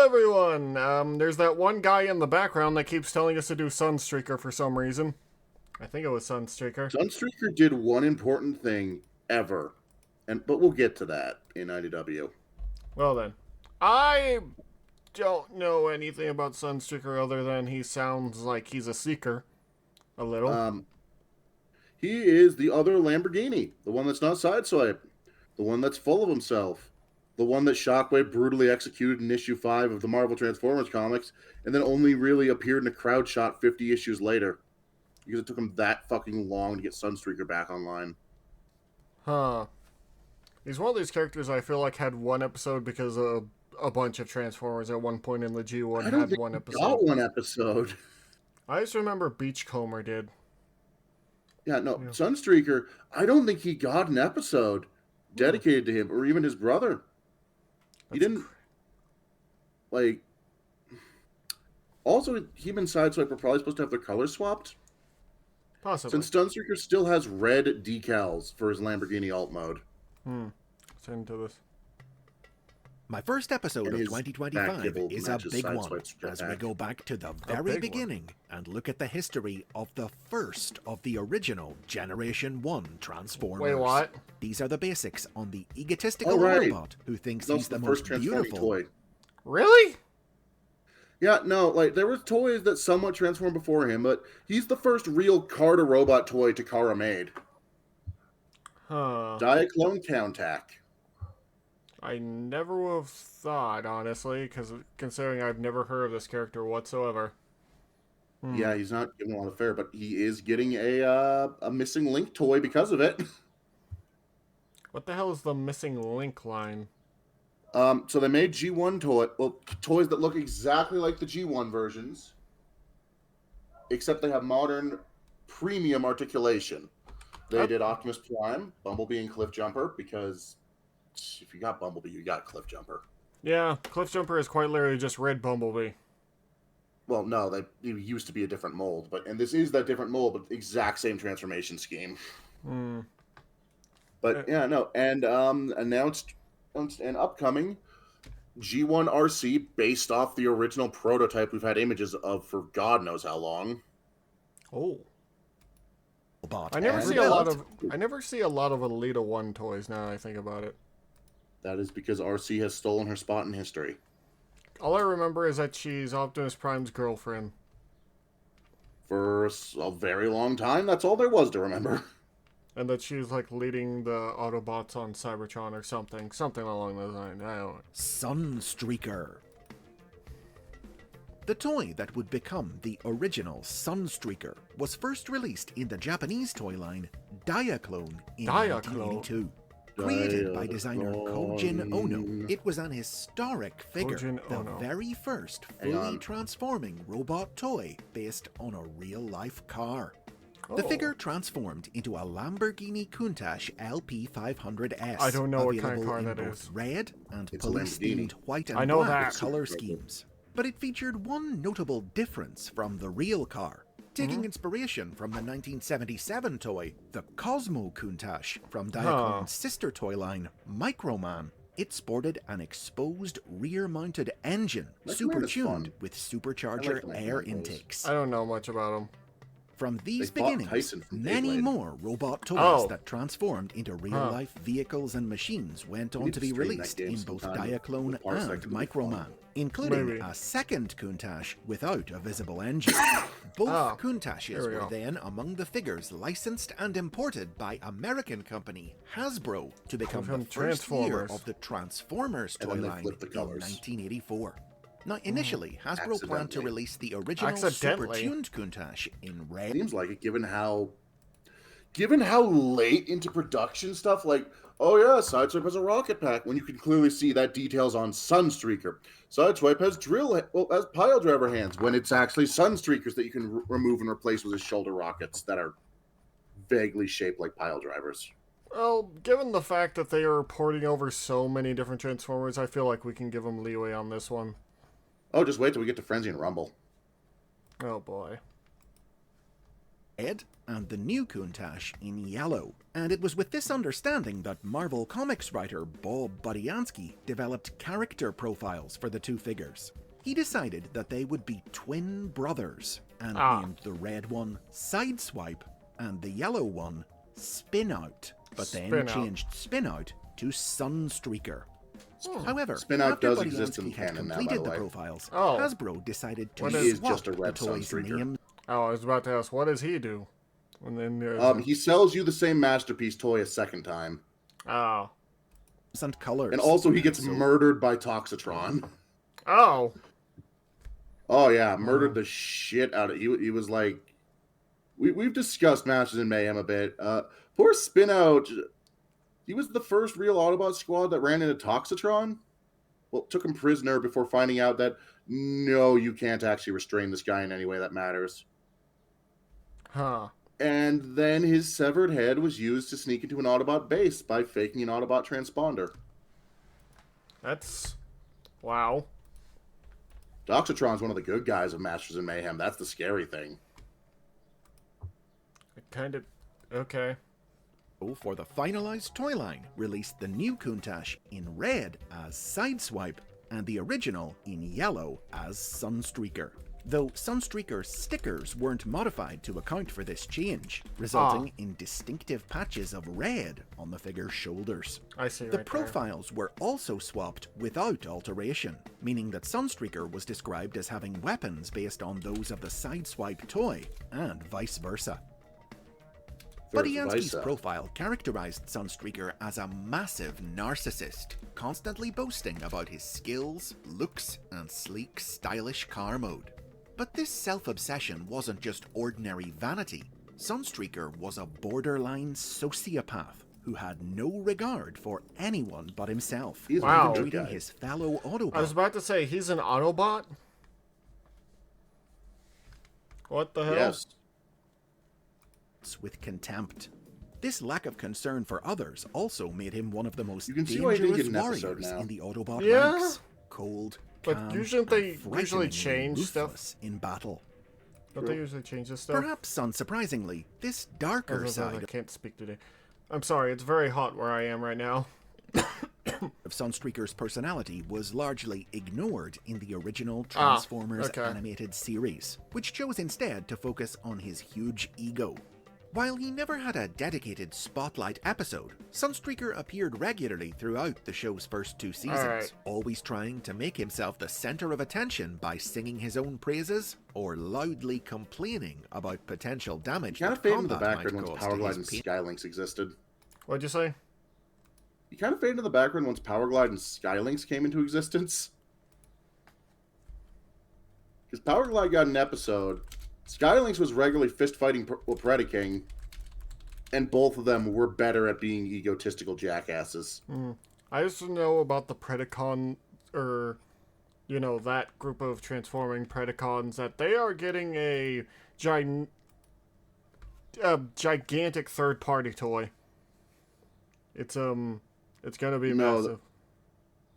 everyone! There's that one guy in the background that keeps telling us to do Sunstreaker for some reason. I think it was Sunstreaker. Sunstreaker did one important thing ever, but we'll get to that in IDW. Well then. I don't know anything about Sunstreaker other than he sounds like he's a seeker. A little. He is the other Lamborghini, the one that's not Sideswipe, the one that's full of himself, the one that Shockwave brutally executed in issue 5 of the Marvel Transformers comics, and then only really appeared in a crowd shot 50 issues later. Because it took him that fucking long to get Sunstreaker back online. Huh. He's one of these characters I feel like had one episode because a bunch of Transformers at one point in the G1 had one episode. Got one episode. I just remember Beachcomber did. Yeah, no, yeah. Sunstreaker, I don't think he got an episode dedicated to him, or even his brother. He didn't, like... Also, him and Sideswipe were probably supposed to have their colors swapped. Possibly. Since Sunstreaker still has red decals for his Lamborghini alt mode. Let's get into this. My first episode of 2025 is a big one, as we go back to the very beginning and look at the history of the first of the original Generation 1 Transformers. Wait, what? These are the basics on the egotistical robot who thinks he's the most beautiful. Toy. Really? Yeah, no, like, there were toys that somewhat transformed before him, but he's the first real car-to-robot toy Takara made. Huh. Diaclone Countach. I never would have thought, honestly, because considering I've never heard of this character whatsoever. Yeah, he's not getting a lot of fare, but he is getting a Missing Link toy because of it. What the hell is the Missing Link line? So they made G1 toys that look exactly like the G1 versions, except they have modern premium articulation. They did Optimus Prime, Bumblebee, and Cliffjumper, because if you got Bumblebee, you got Cliffjumper. Yeah, Cliffjumper is quite literally just red Bumblebee. Well, no, it used to be a different mold, and this is that different mold, but exact same transformation scheme. But yeah, no, and announced an upcoming G1 RC based off the original prototype we've had images of for God knows how long. Oh. I never see a lot of Alita 1 toys now that I think about it. That is because RC has stolen her spot in history. All I remember is that she's Optimus Prime's girlfriend. For a very long time, that's all there was to remember. And that she's like leading the Autobots on Cybertron or something. Something along those lines. I don't know. Sunstreaker. The toy that would become the original Sunstreaker was first released in the Japanese toy line Diaclone in 1982. Created by designer Kojin Ono, it was an historic figure, the very first fully transforming robot toy based on a real-life car. The figure transformed into a Lamborghini Countach LP500S. I don't know what kind of car that is. Red and police-themed white and black color schemes. But it featured one notable difference from the real car. Taking inspiration from the 1977 toy, the Cosmo Countach from Diaclone's sister toy line, Microman, it sported an exposed rear-mounted engine, super-tuned with supercharger air intakes. I don't know much about them. From these beginnings, many more robot toys that transformed into real-life vehicles and machines went on to be released in both Diaclone and Microman, including a second Countach without a visible engine. Both Countaches were then among the figures licensed and imported by American company Hasbro to become the first year of the Transformers toy line in 1984. Now, initially, Hasbro planned to release the original super-tuned Countach in red. Seems like it, given how late into production stuff, like, oh yeah, Sideswipe has a rocket pack, when you can clearly see that details on Sunstreaker. Sideswipe has has pile driver hands, when it's actually Sunstreakers that you can remove and replace with his shoulder rockets that are vaguely shaped like pile drivers. Well, given the fact that they are porting over so many different Transformers, I feel like we can give them leeway on this one. Oh, just wait till we get to Frenzy and Rumble. Oh, boy. red and the new Countach in yellow. And it was with this understanding that Marvel Comics writer Bob Budiansky developed character profiles for the two figures. He decided that they would be twin brothers and named the red one Sideswipe and the yellow one Spinout, but then changed Spinout to Sunstreaker. However, Spinout after does exist in Budiansky had canon now, completed by the the way. profiles, Oh. Hasbro decided to What is swap just a red the toys Sunstreaker. names. Oh, I was about to ask, what does he do? And then there's He sells you the same Masterpiece toy a second time. Oh. And colors. And also he gets murdered by Toxitron. Oh. Oh yeah, murdered the shit out of he was like we've discussed Masters in Mayhem a bit. Poor Spinout, he was the first real Autobot squad that ran into Toxitron. Well, took him prisoner before finding out that no, you can't actually restrain this guy in any way that matters. Huh. And then his severed head was used to sneak into an Autobot base by faking an Autobot transponder. That's... Wow. Toxitron's one of the good guys of Masters in Mayhem. That's the scary thing. It kind of... Okay. For the finalized toy line, released the new Countach in red as Sideswipe and the original in yellow as Sunstreaker. Though Sunstreaker stickers weren't modified to account for this change, resulting in distinctive patches of red on the figure's shoulders. I see The right profiles were also swapped without alteration, meaning that Sunstreaker was described as having weapons based on those of the Sideswipe toy, and vice versa. Budiansky's profile characterized Sunstreaker as a massive narcissist, constantly boasting about his skills, looks, and sleek, stylish car mode. But this self-obsession wasn't just ordinary vanity. Sunstreaker was a borderline sociopath who had no regard for anyone but himself, Wow. treating his fellow Autobots. I was about to say, he's an Autobot? What the hell? Yes. With contempt. This lack of concern for others also made him one of the most You can see why he didn't dangerous get an episode warriors now. in the Autobot Yeah. ranks. Cold, But calm, usually they and usually frighteningly change stuff. ruthless in battle. Don't they usually change this stuff? Perhaps unsurprisingly, this darker I side can't speak today. I'm sorry, it's very hot where I am right now. of Sunstreaker's personality was largely ignored in the original Transformers animated series, which chose instead to focus on his huge ego. While he never had a dedicated spotlight episode, Sunstreaker appeared regularly throughout the show's first two seasons, always trying to make himself the center of attention by singing his own praises or loudly complaining about potential damage He kind of that faded into the combat background might once cause to Powerglide his and paint. Skylinks existed. What'd you say? He kind of faded into the background once Powerglide and Skylinks came into existence. Because Powerglide got an episode, Skylinks was regularly fist-fighting Predaking, and both of them were better at being egotistical jackasses. I just know about the Predacon, or, you know, that group of transforming Predacons, that they are getting a gigantic third-party toy. It's gonna be massive.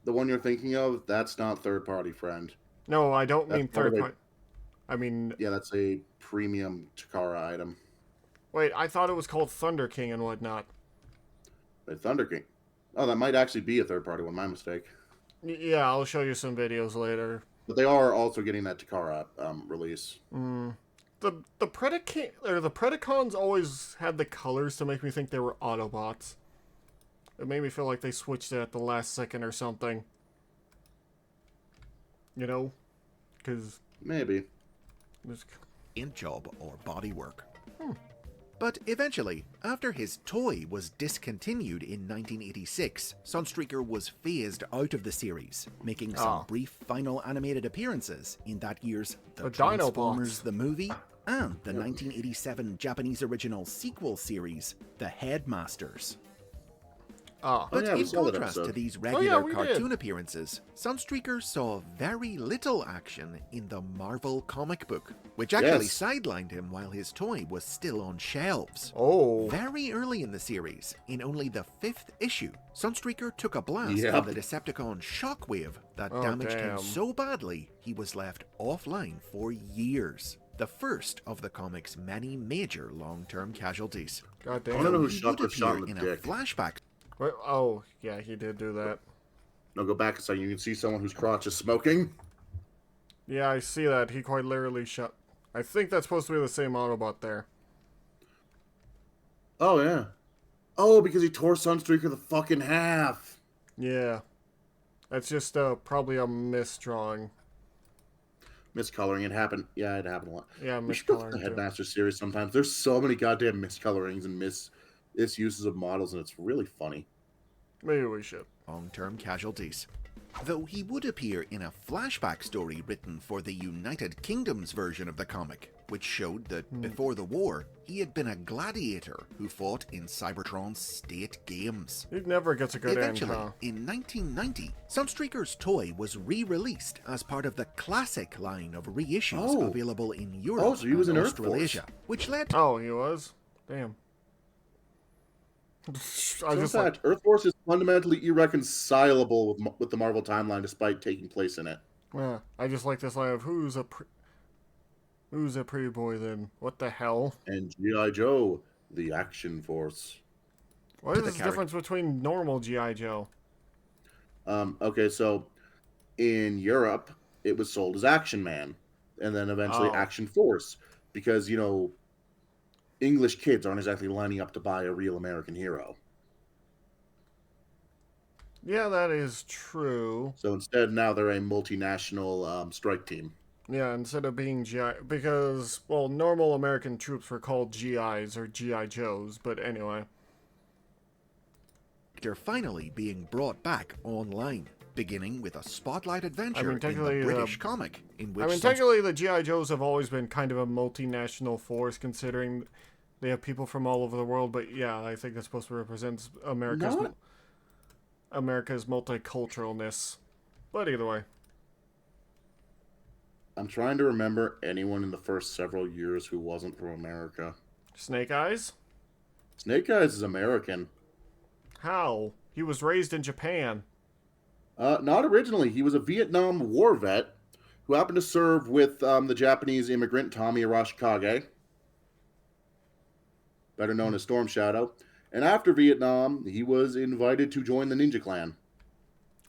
The one you're thinking of, that's not third-party, friend. No, I don't That's mean part of third-party. I mean, Yeah, that's a premium Takara item. wait, I thought it was called Thunder King and whatnot. The Thunder King. Oh, that might actually be a third-party one, my mistake. Yeah, I'll show you some videos later. But they are also getting that Takara release. The Predacons always had the colors to make me think they were Autobots. It made me feel like they switched it at the last second or something. You know? Because... Maybe. Paint job or bodywork. But eventually, after his toy was discontinued in 1986, Sunstreaker was phased out of the series, making some brief final animated appearances in that year's The Transformers the Movie and the 1987 Japanese original sequel series, The Headmasters. But in contrast to these regular cartoon appearances, Sunstreaker saw very little action in the Marvel comic book, which actually sidelined him while his toy was still on shelves. Very early in the series, in only the 5th issue, Sunstreaker took a blast from the Decepticon Shockwave that damaged him so badly he was left offline for years. the first of the comic's many major long-term casualties. God damn. I want to know who He shot would the shot appear in the in a dick. flashback. What? Oh, yeah, he did do that. No, go back a second. You can see someone whose crotch is smoking. Yeah, I see that. He quite literally shot. I think that's supposed to be the same Autobot there. Oh, yeah. Oh, because he tore Sunstreaker the fucking half. Yeah. That's just probably a misdrawing. Miscoloring. It happened. Yeah, it happened a lot. Yeah, We should go for miscoloring the too. Headmaster series sometimes. There's so many goddamn miscolorings and misuses of models, and it's really funny. Maybe we should. Long-term casualties. Though he would appear in a flashback story written for the United Kingdom's version of the comic, which showed that before the war, he had been a gladiator who fought in Cybertron's state games. He never gets a good Eventually, end, huh? in 1990, Sunstreaker's toy was re-released as part of the classic line of reissues available in Europe so he was and in Earth Force. Australasia, which led to Oh, he was? Damn. I just like... Earth Force is fundamentally irreconcilable with the Marvel timeline, despite taking place in it. Yeah, I just like this line of who's a pretty boy then? What the hell? And G.I. Joe, the Action Force. What is the difference between normal G.I. Joe? Okay, so in Europe, it was sold as Action Man, and then eventually Action Force, because, you know, English kids aren't exactly lining up to buy a real American hero. Yeah, that is true. So instead, now they're a multinational strike team. Yeah, instead of being GI... Because, well, normal American troops were called GIs or G.I. Joes, but anyway. they're finally being brought back online, beginning with a spotlight adventure in the technically, British comic, in which technically the G.I. Joes have always been kind of a multinational force, considering they have people from all over the world, but yeah, I think that's supposed to represent America's multiculturalness. But either way. I'm trying to remember anyone in the first several years who wasn't from America. Snake Eyes? Snake Eyes is American. How? He was raised in Japan. Not originally. He was a Vietnam War vet who happened to serve with the Japanese immigrant Tommy Arashikage, better known as Storm Shadow. And after Vietnam, he was invited to join the Ninja Clan.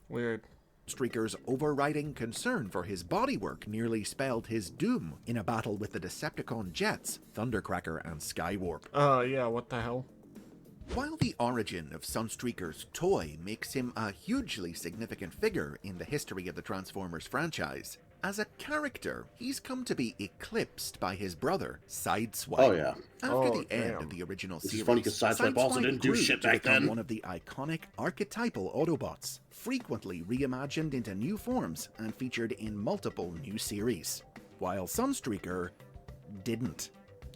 Weird. Sunstreaker's overriding concern for his bodywork nearly spelled his doom in a battle with the Decepticon jets, Thundercracker and Skywarp. Yeah, what the hell? While the origin of Sunstreaker's toy makes him a hugely significant figure in the history of the Transformers franchise, as a character, he's come to be eclipsed by his brother, Sideswipe. Oh, yeah. After the end of the original series, funny because Sideswipe also didn't do shit back then. One of the iconic archetypal Autobots, frequently reimagined into new forms and featured in multiple new series, while Sunstreaker didn't.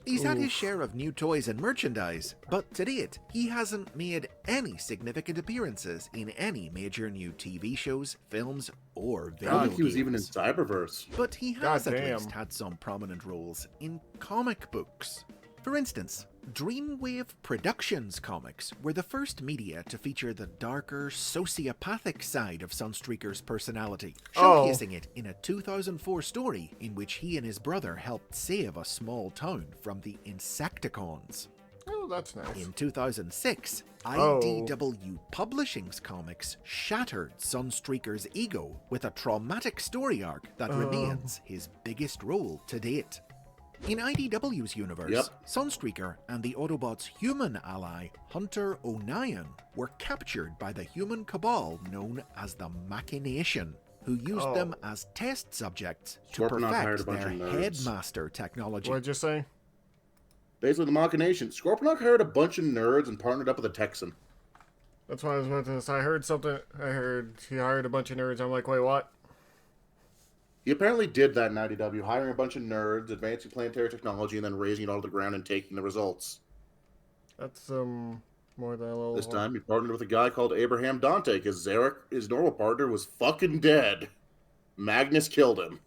He's had his share of new toys and merchandise, but to date, he hasn't made any significant appearances in any major new TV shows, films, or video games. I don't think he was even in Cyberverse. But he has at least had some prominent roles in comic books. For instance, Dreamwave Productions comics were the first media to feature the darker, sociopathic side of Sunstreaker's personality, showcasing it in a 2004 story in which he and his brother helped save a small town from the Insecticons. Oh, that's nice. In 2006, IDW Publishing's comics shattered Sunstreaker's ego with a traumatic story arc that remains his biggest role to date. In IDW's universe, Sunstreaker and the Autobots' human ally, Hunter O'Neill, were captured by the human cabal known as the Machination, who used them as test subjects to perfect their headmaster technology. What'd you say? Basically, the Machination. Scorponok hired a bunch of nerds and partnered up with a Texan. That's why I was about to say. I heard something. I heard he hired a bunch of nerds. I'm like, wait, what? He apparently did that in IDW, hiring a bunch of nerds, advancing planetary technology, and then raising it all to the ground and taking the results. That's, more than a little... This time, he partnered with a guy called Abraham Dante, because Zarek, his normal partner, was fucking dead. Magnus killed him.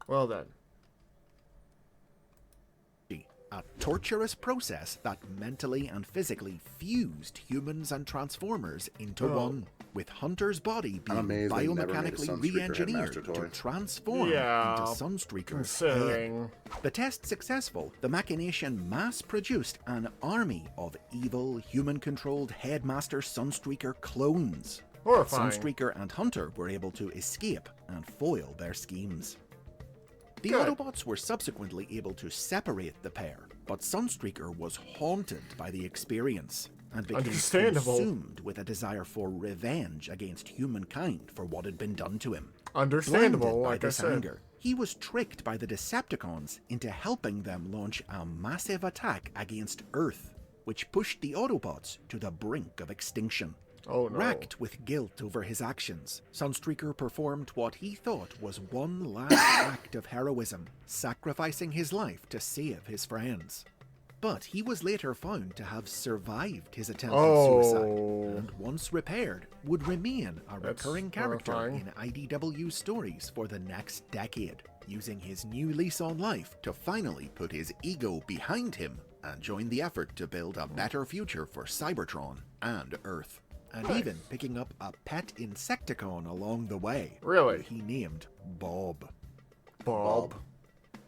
Well then. a torturous process that mentally and physically fused humans and Transformers into one, with Hunter's body being biomechanically re-engineered to transform into Sunstreaker's head. The test successful, the machination mass-produced an army of evil, human-controlled Headmaster Sunstreaker clones. Horrifying. Sunstreaker and Hunter were able to escape and foil their schemes. The Autobots were subsequently able to separate the pair, but Sunstreaker was haunted by the experience and became consumed with a desire for revenge against humankind for what had been done to him. Understandable, like I said. Anger, he was tricked by the Decepticons into helping them launch a massive attack against Earth, which pushed the Autobots to the brink of extinction. Oh, no. Racked with guilt over his actions, Sunstreaker performed what he thought was one last act of heroism, sacrificing his life to save his friends. But he was later found to have survived his attempted suicide, and once repaired, would remain a recurring character in IDW stories for the next decade, using his new lease on life to finally put his ego behind him and join the effort to build a better future for Cybertron and Earth. And even picking up a pet Insecticon along the way. Really? He named Bob. Bob.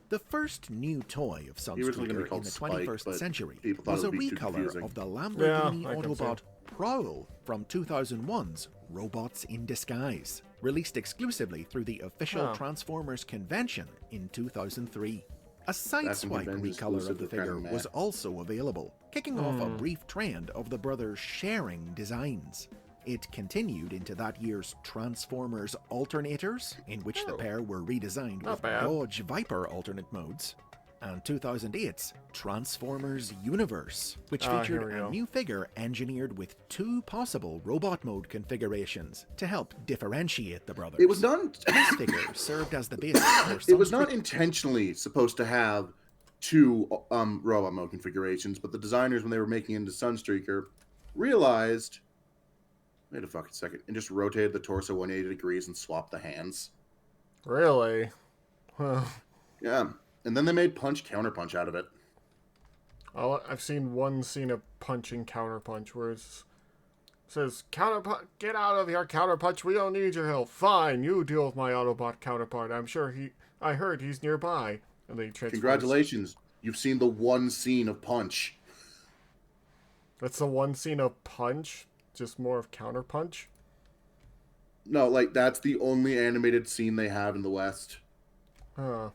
The first new toy of Sunstreaker in the 21st century was a recolor of the Lamborghini Autobot Prowl from 2001's Robots in Disguise, released exclusively through the official Transformers convention in 2003. A sideswipe recolor of the figure was also available, kicking off a brief trend of the brothers sharing designs. It continued into that year's Transformers Alternators, in which the pair were redesigned with Dodge Viper alternate modes, and 2008's Transformers Universe, which featured a new figure engineered with two possible robot mode configurations to help differentiate the brothers. It was not. This figure served as the basis for It was not intentionally supposed to have two robot mode configurations, but the designers, when they were making it into Sunstreaker, realized, wait a fucking second, and just rotated the torso 180 degrees and swapped the hands. Really? Yeah. And then they made Punch Counterpunch out of it. Oh, I've seen one scene of punching Counterpunch where it says, Counterpunch, get out of here, Counterpunch, we don't need your help. Fine, you deal with my Autobot counterpart. I heard he's nearby. And then he transforms. Congratulations, you've seen the one scene of Punch. That's the one scene of Punch? Just more of Counterpunch? No, like, that's the only animated scene they have in the West. Huh.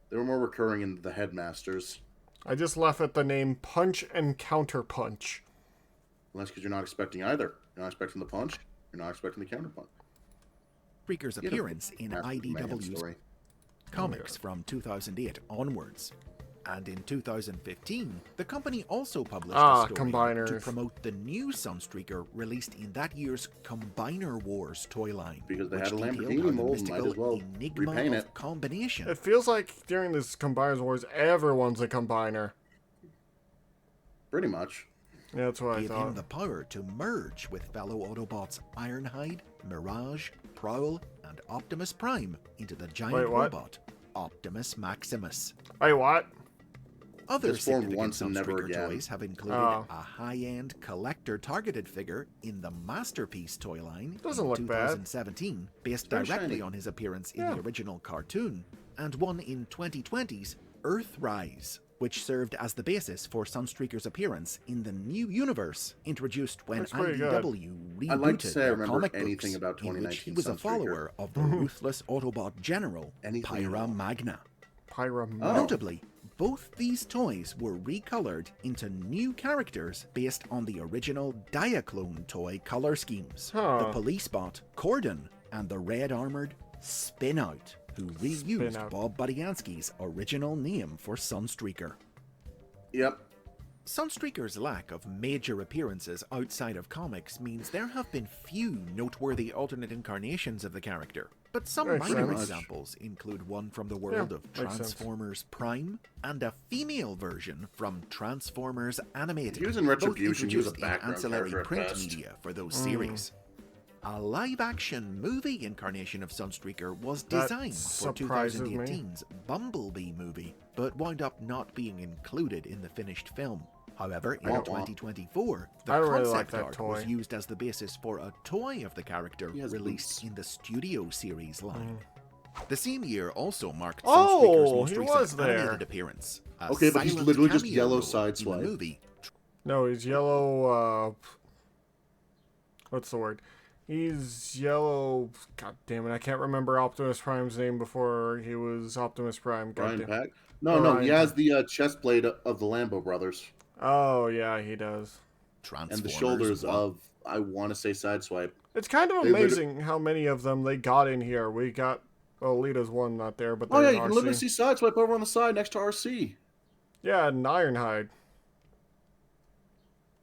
They were more recurring in the Headmasters. I just left at the name Punch and Counterpunch. Well, that's because you're not expecting either. You're not expecting the punch. You're not expecting the counterpunch. Streaker's appearance in IDW's comics from 2008 onwards. And in 2015, the company also published a story to promote the new Sunstreaker released in that year's Combiner Wars toy line. Because they had a Lamborghini mold, might as well repaint it. Combination. It feels like during this Combiner Wars, everyone's a combiner. Pretty much. Yeah, that's what I thought. Gave him the power to merge with fellow Autobots Ironhide, Mirage, Prowl, and Optimus Prime into the giant robot, Optimus Maximus. Wait, what? Other significant Sunstreaker toys have included a high-end collector-targeted figure in the Masterpiece toy line in 2017, based directly on his appearance in the original cartoon, and one in 2020's Earthrise, which served as the basis for Sunstreaker's appearance in the new universe introduced when IDW rebooted their comic books, in which he was a follower of the ruthless Autobot general, Pyra Magna. Notably, both these toys were recolored into new characters based on the original Diaclone toy color schemes. The police bot, Cordon, and the red-armored Spinout, who reused Bob Budiansky's original name for Sunstreaker. Yep. Sunstreaker's lack of major appearances outside of comics means there have been few noteworthy alternate incarnations of the character, but some minor examples include one from the world of Transformers Prime and a female version from Transformers Animated, using Retribution, both introduced in ancillary print media for those series. a live-action movie incarnation of Sunstreaker was designed for 2018's Bumblebee movie, but wound up not being included in the finished film. However, in 2024, the concept art was used as the basis for a toy of the character released in the Studio Series line. The same year also marked Sunstreaker's most recent animated appearance. Okay, but he's literally just yellow sideswipe. Movie. No, he's yellow, what's the word? He's yellow... God damn it, I can't remember Optimus Prime's name before he was Optimus Prime. Brian Pack? No, he has the chest plate of the Lambo brothers. Oh, yeah, he does. And the shoulders of, I want to say, Sideswipe. It's kind of amazing how many of them they got in here. We got... Well, Lita's one not there, but oh, yeah, you RC. can literally see Sideswipe over on the side next to RC. Yeah, and Ironhide.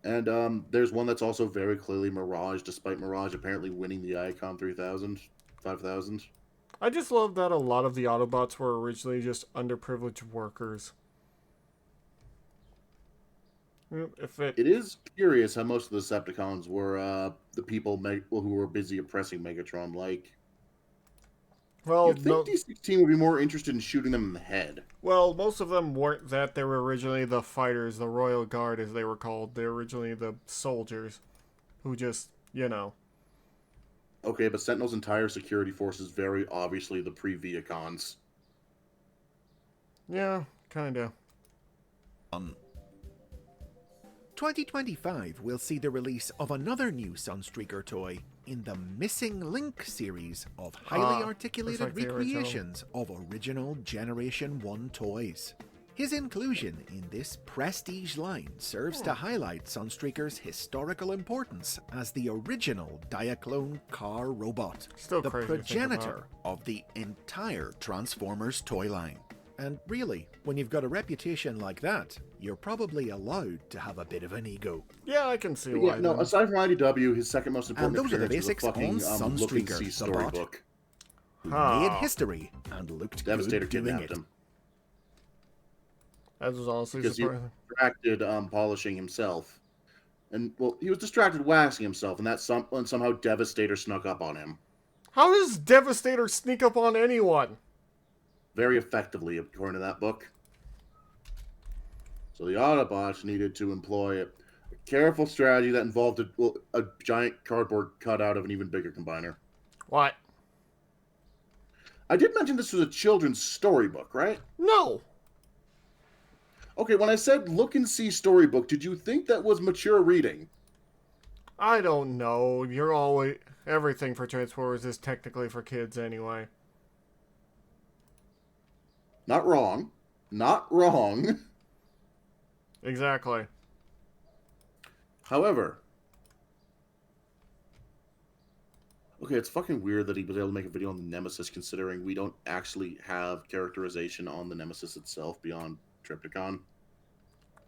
And there's one that's also very clearly Mirage, despite Mirage apparently winning the Icon 5000. I just love that a lot of the Autobots were originally just underprivileged workers. It is curious how most of the Decepticons were the people who were busy oppressing Megatron. Like, well, you'd think D16 would be more interested in shooting them in the head. Well, most of them weren't that. They were originally the fighters, the Royal Guard, as they were called. They were originally the soldiers, who just, you know. Okay, but Sentinel's entire security force is very obviously the pre-Viacons. Yeah, kinda. 2025 will see the release of another new Sunstreaker toy in the Missing Link series of highly articulated recreations of original Generation 1 toys. His inclusion in this prestige line serves to highlight Sunstreaker's historical importance as the original Diaclone car robot, the progenitor of the entire Transformers toy line. And really, when you've got a reputation like that, you're probably allowed to have a bit of an ego. Yeah, I can see why. Yeah, no, aside from IDW, his second most important and those are the appearance basics was a fucking on Sunstreaker, Look-and-See storybook. Who made history and looked Devastator good doing kidnapped it. him. That was honestly because surprising. He was distracted polishing himself. And, well, he was distracted waxing himself, and somehow Devastator snuck up on him. How does Devastator sneak up on anyone? Very effectively, according to that book. So the Autobots needed to employ a careful strategy that involved a giant cardboard cutout of an even bigger combiner. What? I did mention this was a children's storybook, right? No. Okay, when I said look-and-see storybook, did you think that was mature reading? I don't know. You're always... Everything for Transformers is technically for kids anyway. Not wrong. Not wrong. Exactly. However... Okay, it's fucking weird that he was able to make a video on the Nemesis, considering we don't actually have characterization on the Nemesis itself beyond Triptychon.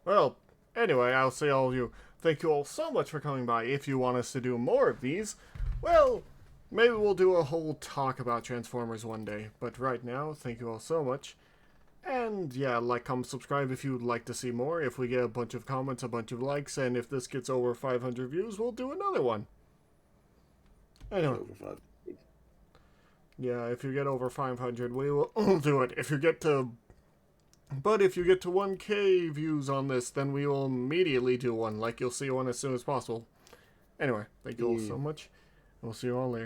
Well, anyway, I'll say all of you, thank you all so much for coming by. If you want us to do more of these, well, maybe we'll do a whole talk about Transformers one day. But right now, thank you all so much. And yeah, like, comment, subscribe if you would like to see more. If we get a bunch of comments, a bunch of likes, and if this gets over 500 views, we'll do another one. Anyway. Yeah, if you get over 500, we will do it. If you get to 1K views on this, then we will immediately do one. Like, you'll see one as soon as possible. Anyway, thank you all so much. We'll see you all later.